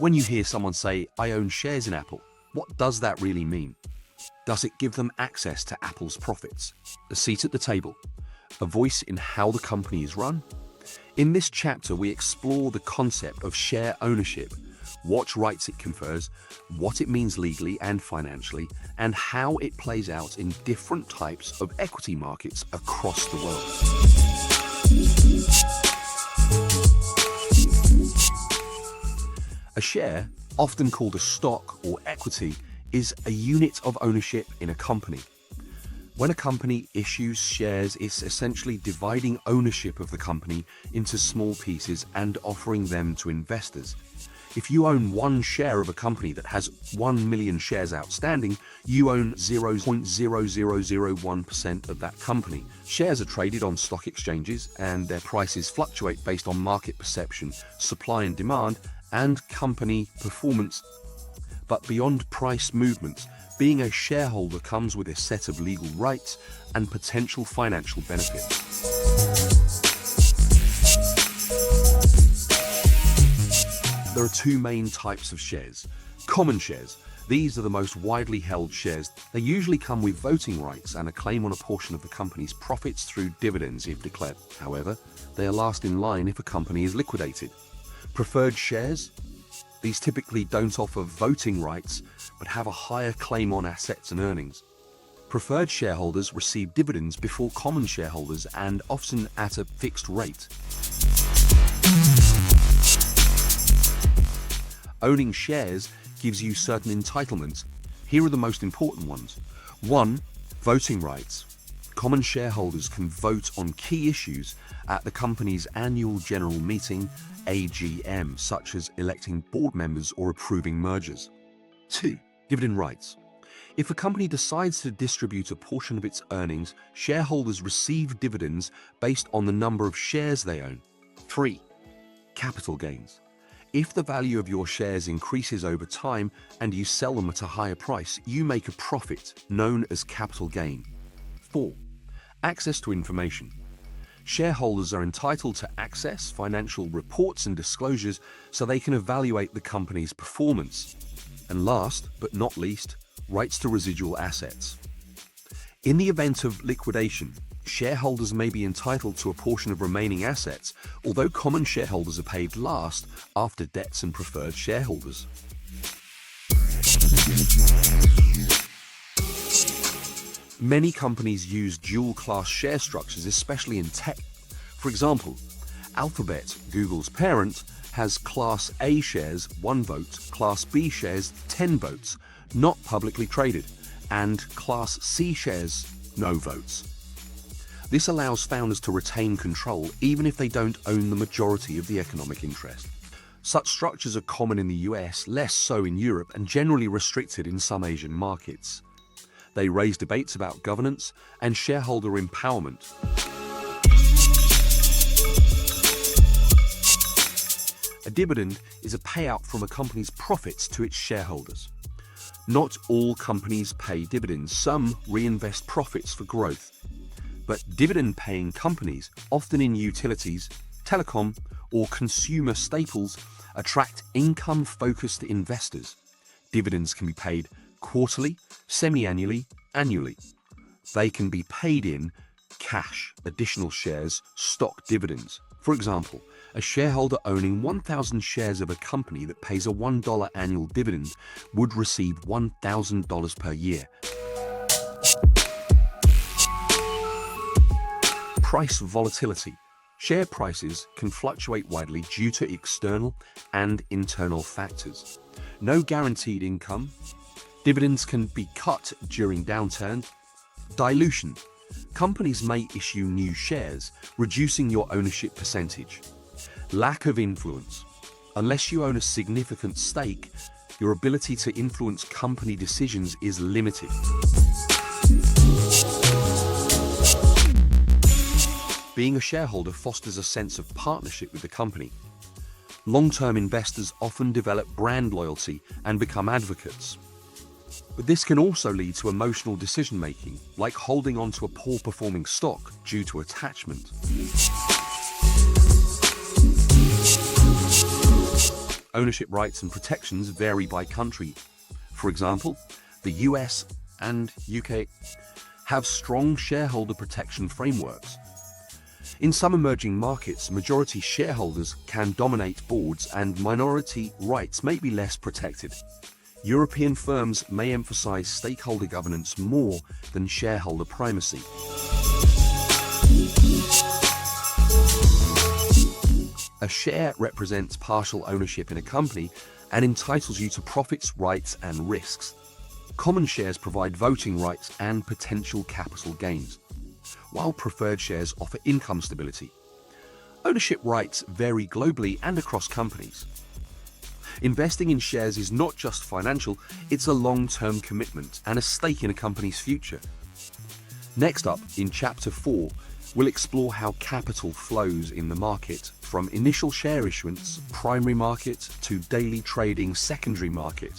When you hear someone say, "I own shares in Apple," what does that really mean? Does it give them access to Apple's profits, a seat at the table, a voice in how the company is run? In this chapter, we explore the concept of share ownership, what rights it confers, what it means legally and financially, and how it plays out in different types of equity markets across the world. A share, often called a stock or equity, is a unit of ownership in a company. When a company issues shares, it's essentially dividing ownership of the company into small pieces and offering them to investors. If you own one share of a company that has 1 million shares outstanding, you own 0.0001% of that company. Shares are traded on stock exchanges and their prices fluctuate based on market perception, supply and demand, and company performance. But beyond price movements, being a shareholder comes with a set of legal rights and potential financial benefits. There are two main types of shares. Common shares. These are the most widely held shares. They usually come with voting rights and a claim on a portion of the company's profits through dividends if declared. However, they are last in line if a company is liquidated. Preferred shares. These typically don't offer voting rights, but have a higher claim on assets and earnings. Preferred shareholders receive dividends before common shareholders and often at a fixed rate. Owning shares gives you certain entitlements. Here are the most important ones. 1. Voting rights. Common shareholders can vote on key issues at the company's annual general meeting, AGM, such as electing board members or approving mergers. 2. Dividend rights. If a company decides to distribute a portion of its earnings, shareholders receive dividends based on the number of shares they own. 3. Capital gains. If the value of your shares increases over time and you sell them at a higher price, you make a profit, known as capital gain. 4. Access to information. Shareholders are entitled to access financial reports and disclosures so they can evaluate the company's performance. And last but not least, rights to residual assets. In the event of liquidation, shareholders may be entitled to a portion of remaining assets, although common shareholders are paid last after debts and preferred shareholders. Many companies use dual-class share structures, especially in tech. For example, Alphabet, Google's parent, has Class A shares 1 vote, Class B shares 10 votes, not publicly traded, and Class C shares no votes. This allows founders to retain control even if they don't own the majority of the economic interest. Such structures are common in the US, less so in Europe, and generally restricted in some Asian markets. They raise debates about governance and shareholder empowerment. A dividend is a payout from a company's profits to its shareholders. Not all companies pay dividends. Some reinvest profits for growth. But dividend-paying companies, often in utilities, telecom, or consumer staples, attract income-focused investors. Dividends can be paid quarterly, semi-annually, annually. They can be paid in cash, additional shares, stock dividends. For example, a shareholder owning 1,000 shares of a company that pays a $1 annual dividend would receive $1,000 per year. Price volatility. Share prices can fluctuate widely due to external and internal factors. No guaranteed income. Dividends can be cut during downturns. Dilution. Companies may issue new shares, reducing your ownership percentage. Lack of influence. Unless you own a significant stake, your ability to influence company decisions is limited. Being a shareholder fosters a sense of partnership with the company. Long-term investors often develop brand loyalty and become advocates. But this can also lead to emotional decision-making, like holding on to a poor-performing stock due to attachment. Ownership rights and protections vary by country. For example, the US and UK have strong shareholder protection frameworks. In some emerging markets, majority shareholders can dominate boards and minority rights may be less protected. European firms may emphasize stakeholder governance more than shareholder primacy. A share represents partial ownership in a company and entitles you to profits, rights, and risks. Common shares provide voting rights and potential capital gains, while preferred shares offer income stability. Ownership rights vary globally and across companies. Investing in shares is not just financial, it's a long-term commitment and a stake in a company's future. Next up, in Chapter 4, we'll explore how capital flows in the market, from initial share issuance, primary market, to daily trading, secondary market.